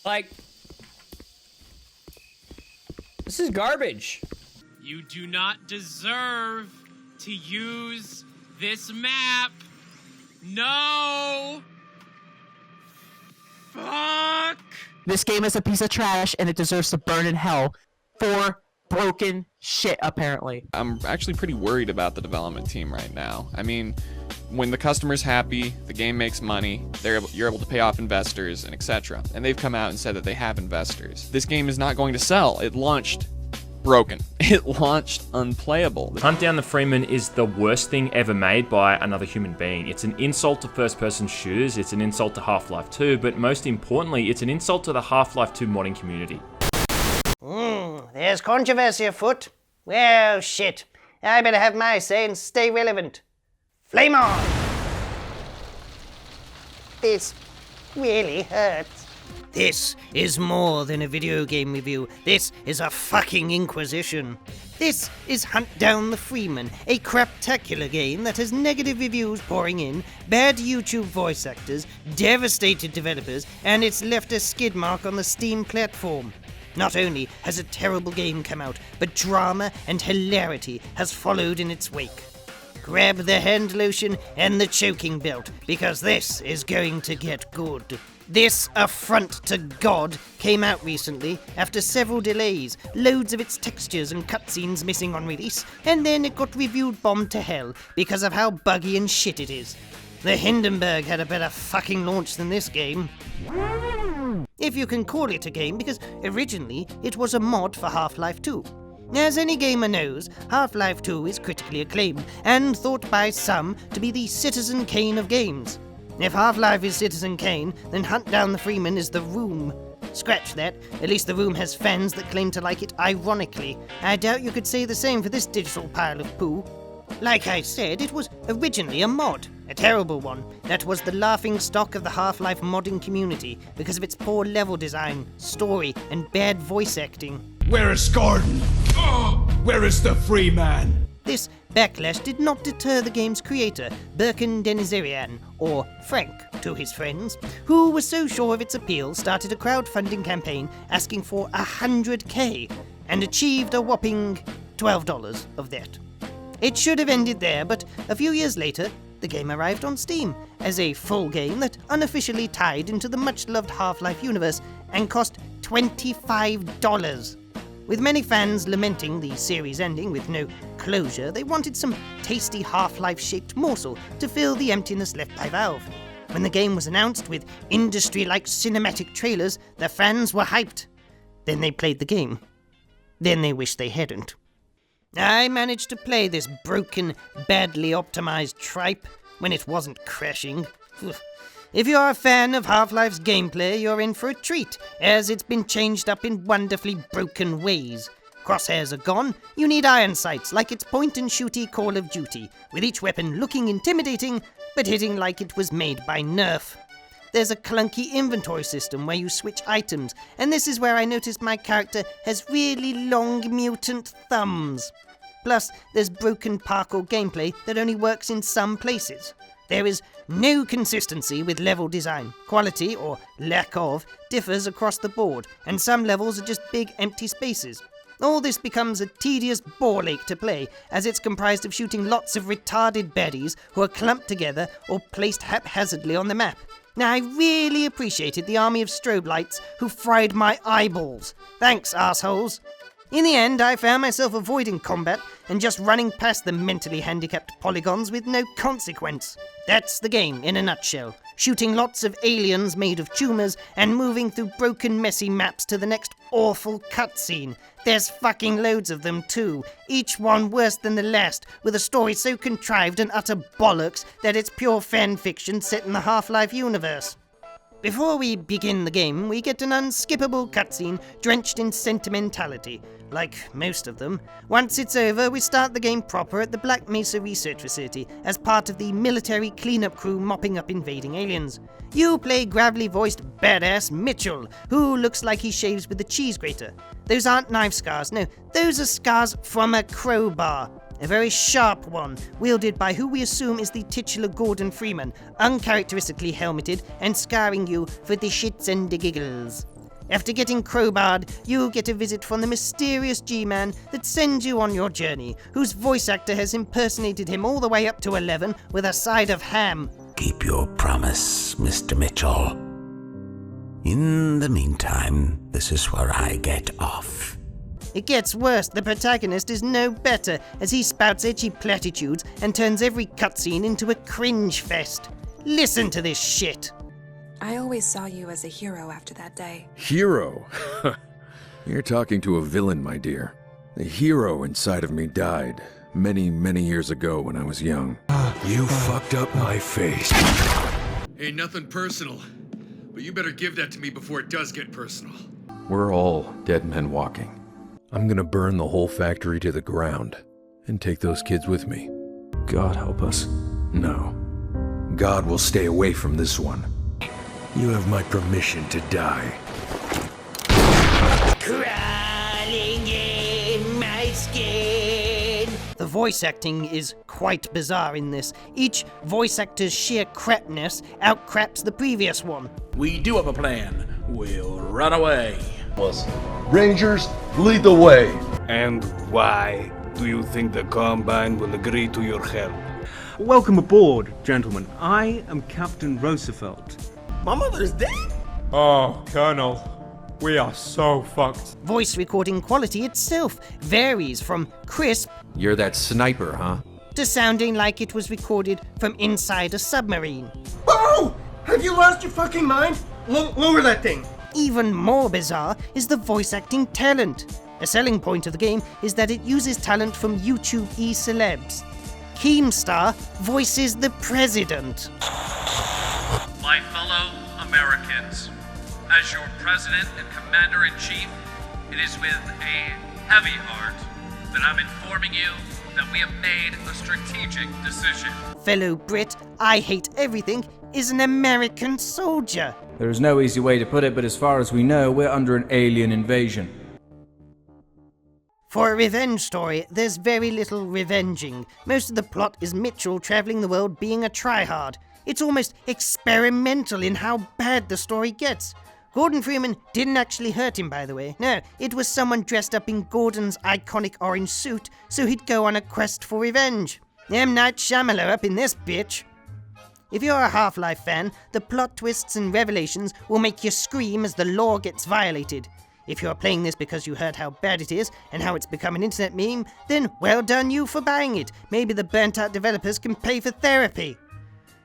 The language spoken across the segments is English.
Like, this is garbage. You do not deserve to use this map. No. Fuck. This game is a piece of trash and it deserves to burn in hell for broken shit, apparently. I'm actually pretty worried about the development team right now. I mean, when the customer's happy, the game makes money, you're able to pay off investors and etc. And they've come out and said that they have investors. This game is not going to sell. It launched broken. It launched unplayable. Hunt Down the Freeman is the worst thing ever made by another human being. It's an insult to first-person shooters, it's an insult to Half-Life 2, but most importantly, it's an insult to the Half-Life 2 modding community. There's controversy afoot. Well, shit. I better have my say and stay relevant. Flame on! This really hurts. This is more than a video game review. This is a fucking inquisition. This is Hunt Down the Freeman, a craptacular game that has negative reviews pouring in, bad YouTube voice actors, devastated developers, and it's left a skid mark on the Steam platform. Not only has a terrible game come out, but drama and hilarity has followed in its wake. Grab the hand lotion and the choking belt, because this is going to get good. This affront to God came out recently after several delays, loads of its textures and cutscenes missing on release, and then it got reviewed bombed to hell because of how buggy and shit it is. The Hindenburg had a better fucking launch than this game. If you can call it a game, because originally it was a mod for Half-Life 2. As any gamer knows, Half-Life 2 is critically acclaimed, and thought by some to be the Citizen Kane of games. If Half-Life is Citizen Kane, then Hunt Down the Freeman is The Room. Scratch that, at least The Room has fans that claim to like it ironically. I doubt you could say the same for this digital pile of poo. Like I said, it was originally a mod. A terrible one. That was the laughing stock of the Half-Life modding community because of its poor level design, story, and bad voice acting. Where is Gordon? Where is the free man? This backlash did not deter the game's creator, Birkin Denizerian, or Frank to his friends, who was so sure of its appeal started a crowdfunding campaign asking for $100K, and achieved a whopping $12 of that. It should have ended there, but a few years later, the game arrived on Steam as a full game that unofficially tied into the much-loved Half-Life universe and cost $25. With many fans lamenting the series ending with no closure, they wanted some tasty Half-Life-shaped morsel to fill the emptiness left by Valve. When the game was announced with industry-like cinematic trailers, the fans were hyped. Then they played the game. Then they wished they hadn't. I managed to play this broken, badly optimized tripe when it wasn't crashing. If you're a fan of Half-Life's gameplay, you're in for a treat, as it's been changed up in wonderfully broken ways. Crosshairs are gone, you need iron sights like it's point-and-shooty Call of Duty, with each weapon looking intimidating, but hitting like it was made by Nerf. There's a clunky inventory system where you switch items, and this is where I noticed my character has really long mutant thumbs. Plus, there's broken parkour gameplay that only works in some places. There is no consistency with level design. Quality, or lack of, differs across the board, and some levels are just big empty spaces. All this becomes a tedious bore ache to play, as it's comprised of shooting lots of retarded baddies who are clumped together or placed haphazardly on the map. Now, I really appreciated the army of strobe lights who fried my eyeballs. Thanks, assholes. In the end, I found myself avoiding combat and just running past the mentally handicapped polygons with no consequence. That's the game in a nutshell. Shooting lots of aliens made of tumors and moving through broken, messy maps to the next awful cutscene. There's fucking loads of them too, each one worse than the last, with a story so contrived and utter bollocks that it's pure fan fiction set in the Half-Life universe. Before we begin the game, we get an unskippable cutscene drenched in sentimentality, like most of them. Once it's over, we start the game proper at the Black Mesa Research Facility as part of the military cleanup crew mopping up invading aliens. You play gravelly-voiced badass Mitchell, who looks like he shaves with a cheese grater. Those aren't knife scars, no, those are scars from a crowbar. A very sharp one, wielded by who we assume is the titular Gordon Freeman, uncharacteristically helmeted and scarring you for the shits and the giggles. After getting crowbarred, you get a visit from the mysterious G-Man that sends you on your journey, whose voice actor has impersonated him all the way up to 11 with a side of ham. Keep your promise, Mr. Mitchell. In the meantime, this is where I get off. It gets worse. The protagonist is no better, as he spouts edgy platitudes and turns every cutscene into a cringe fest. Listen to this shit. I always saw you as a hero after that day. Hero? You're talking to a villain, my dear. The hero inside of me died many, many years ago when I was young. You fucked up my face. Ain't nothing personal, but you better give that to me before it does get personal. We're all dead men walking. I'm gonna burn the whole factory to the ground and take those kids with me. God help us. No. God will stay away from this one. You have my permission to die. Crawling in my skin. The voice acting is quite bizarre in this. Each voice actor's sheer crapness outcraps the previous one. We do have a plan. We'll run away. Rangers, lead the way. And why do you think the Combine will agree to your help? Welcome aboard, gentlemen. I am Captain Roosevelt. My mother's dead? Oh, Colonel, we are so fucked. Voice recording quality itself varies from crisp You're that sniper, huh? to sounding like it was recorded from inside a submarine. Oh! Have you lost your fucking mind? Lower that thing. Even more bizarre is the voice acting talent. A selling point of the game is that it uses talent from YouTube e-celebs. Keemstar voices the president. My fellow Americans, as your President and Commander-in-Chief, it is with a heavy heart that I'm informing you that we have made a strategic decision. Fellow Brit, I Hate Everything, is an American soldier. There is no easy way to put it, but as far as we know, we're under an alien invasion. For a revenge story, there's very little revenging. Most of the plot is Mitchell traveling the world being a tryhard. It's almost experimental in how bad the story gets. Gordon Freeman didn't actually hurt him, by the way. No, it was someone dressed up in Gordon's iconic orange suit, so he'd go on a quest for revenge. M. Night Shyamalan up in this bitch. If you're a Half-Life fan, the plot twists and revelations will make you scream as the law gets violated. If you're playing this because you heard how bad it is and how it's become an internet meme, then well done you for buying it. Maybe the burnt-out developers can pay for therapy.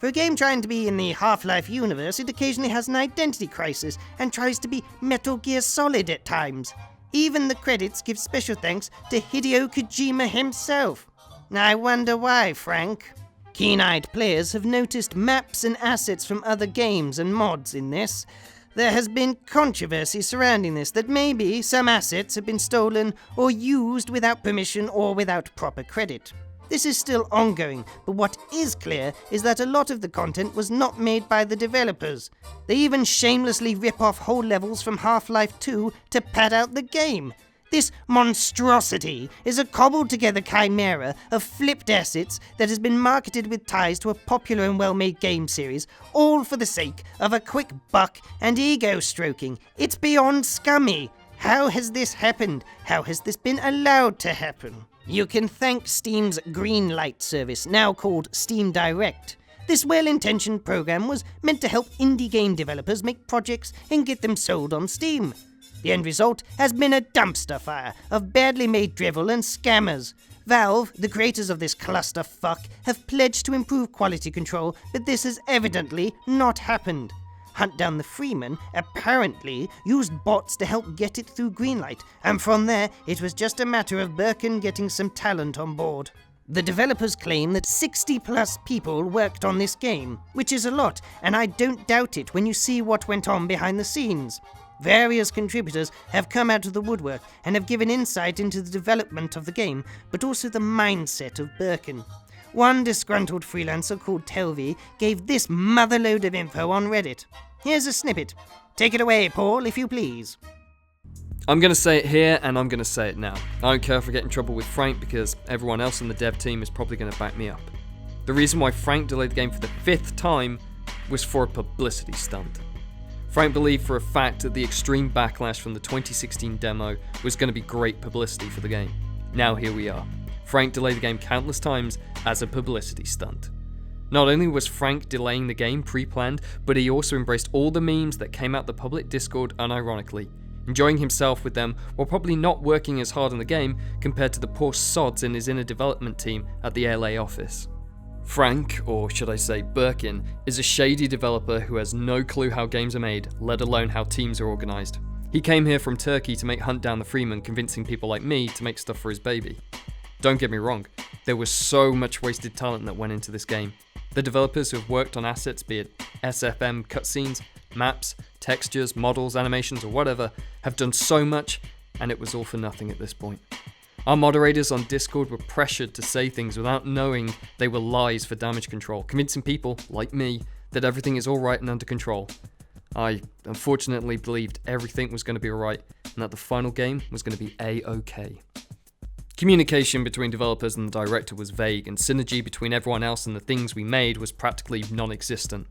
For a game trying to be in the Half-Life universe, it occasionally has an identity crisis and tries to be Metal Gear Solid at times. Even the credits give special thanks to Hideo Kojima himself. I wonder why, Frank. Keen-eyed players have noticed maps and assets from other games and mods in this. There has been controversy surrounding this, that maybe some assets have been stolen or used without permission or without proper credit. This is still ongoing, but what is clear is that a lot of the content was not made by the developers. They even shamelessly rip off whole levels from Half-Life 2 to pad out the game. This monstrosity is a cobbled-together chimera of flipped assets that has been marketed with ties to a popular and well-made game series, all for the sake of a quick buck and ego-stroking. It's beyond scummy. How has this happened? How has this been allowed to happen? You can thank Steam's Greenlight service, now called Steam Direct. This well-intentioned program was meant to help indie game developers make projects and get them sold on Steam. The end result has been a dumpster fire of badly made drivel and scammers. Valve, the creators of this clusterfuck, have pledged to improve quality control, but this has evidently not happened. Hunt Down the Freeman apparently used bots to help get it through Greenlight, and from there it was just a matter of Birkin getting some talent on board. The developers claim that 60+ people worked on this game, which is a lot, and I don't doubt it when you see what went on behind the scenes. Various contributors have come out of the woodwork and have given insight into the development of the game, but also the mindset of Birkin. One disgruntled freelancer called Telvi gave this motherload of info on Reddit. Here's a snippet. Take it away, Paul, if you please. I'm going to say it here, and I'm going to say it now. I don't care if I get in trouble with Frank, because everyone else in the dev team is probably going to back me up. The reason why Frank delayed the game for the 5th time was for a publicity stunt. Frank believed for a fact that the extreme backlash from the 2016 demo was going to be great publicity for the game. Now here we are. Frank delayed the game countless times as a publicity stunt. Not only was Frank delaying the game pre-planned, but he also embraced all the memes that came out the public Discord unironically, enjoying himself with them while probably not working as hard on the game compared to the poor sods in his inner development team at the LA office. Frank, or should I say Birkin, is a shady developer who has no clue how games are made, let alone how teams are organised. He came here from Turkey to make Hunt Down the Freeman, convincing people like me to make stuff for his baby. Don't get me wrong, there was so much wasted talent that went into this game. The developers who have worked on assets, be it SFM cutscenes, maps, textures, models, animations, or whatever, have done so much, and it was all for nothing at this point. Our moderators on Discord were pressured to say things without knowing they were lies for damage control, convincing people, like me, that everything is alright and under control. I unfortunately believed everything was going to be alright, and that the final game was going to be A-OK. Communication between developers and the director was vague, and synergy between everyone else and the things we made was practically non-existent.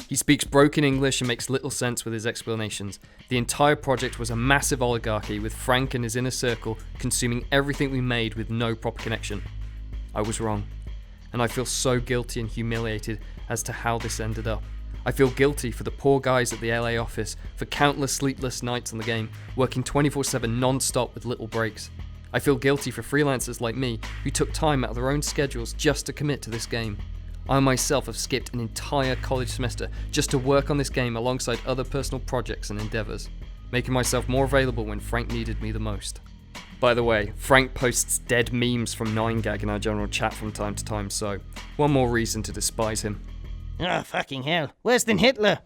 He speaks broken English and makes little sense with his explanations. The entire project was a massive oligarchy, with Frank and his inner circle consuming everything we made with no proper connection. I was wrong, and I feel so guilty and humiliated as to how this ended up. I feel guilty for the poor guys at the LA office, for countless sleepless nights on the game, working 24/7 non-stop with little breaks. I feel guilty for freelancers like me who took time out of their own schedules just to commit to this game. I myself have skipped an entire college semester just to work on this game alongside other personal projects and endeavours, making myself more available when Frank needed me the most. By the way, Frank posts dead memes from 9gag in our general chat from time to time, so one more reason to despise him. Ah, fucking hell. Worse than Hitler.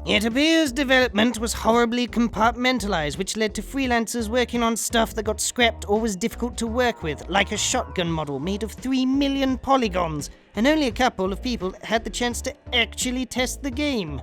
It appears development was horribly compartmentalized, which led to freelancers working on stuff that got scrapped or was difficult to work with, like a shotgun model made of 3 million polygons, and only a couple of people had the chance to actually test the game.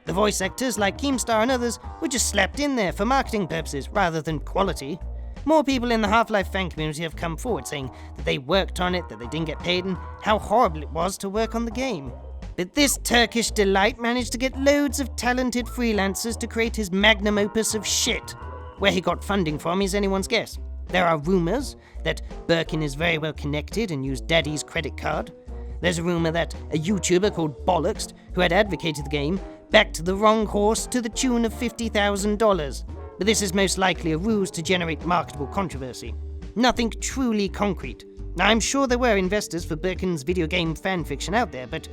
The voice actors like Keemstar and others were just slapped in there for marketing purposes rather than quality. More people in the Half-Life fan community have come forward saying that they worked on it, that they didn't get paid, and how horrible it was to work on the game. But this Turkish delight managed to get loads of talented freelancers to create his magnum opus of shit. Where he got funding from is anyone's guess. There are rumors that Birkin is very well connected and used Daddy's credit card. There's a rumor that a YouTuber called Bollocks, who had advocated the game, backed the wrong horse to the tune of $50,000. But this is most likely a ruse to generate marketable controversy. Nothing truly concrete. Now, I'm sure there were investors for Birkin's video game fanfiction out there, but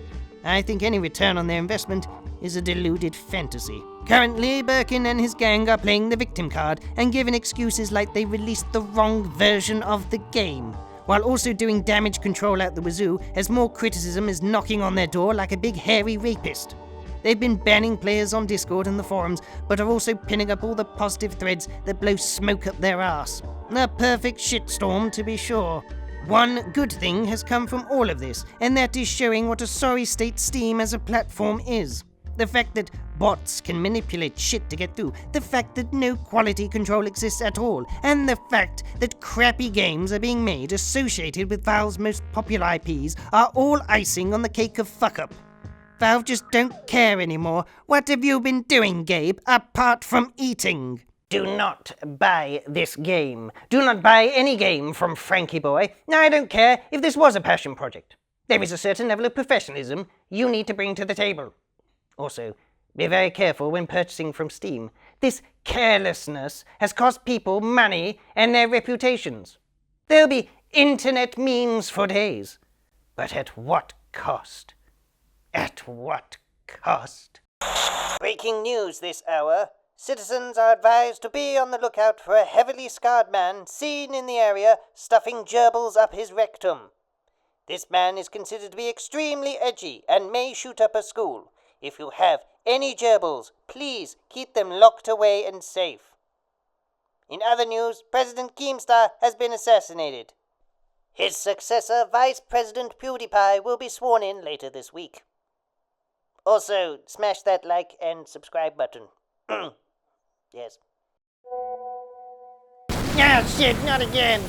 I think any return on their investment is a deluded fantasy. Currently, Birkin and his gang are playing the victim card and giving excuses like they released the wrong version of the game, while also doing damage control out the wazoo as more criticism is knocking on their door like a big hairy rapist. They've been banning players on Discord and the forums, but are also pinning up all the positive threads that blow smoke up their arse. A perfect shitstorm, to be sure. One good thing has come from all of this, and that is showing what a sorry state Steam as a platform is. The fact that bots can manipulate shit to get through, the fact that no quality control exists at all, and the fact that crappy games are being made associated with Valve's most popular IPs are all icing on the cake of fuck-up. Valve just don't care anymore. What have you been doing, Gabe, apart from eating? Do not buy this game. Do not buy any game from Frankie Boy. Now, I don't care if this was a passion project. There is a certain level of professionalism you need to bring to the table. Also, be very careful when purchasing from Steam. This carelessness has cost people money and their reputations. There'll be internet memes for days. But at what cost? At what cost? Breaking news this hour. Citizens are advised to be on the lookout for a heavily scarred man seen in the area stuffing gerbils up his rectum. This man is considered to be extremely edgy and may shoot up a school. If you have any gerbils, please keep them locked away and safe. In other news, President Keemstar has been assassinated. His successor, Vice President PewDiePie, will be sworn in later this week. Also, smash that like and subscribe button. Yes. Ah, shit, not again.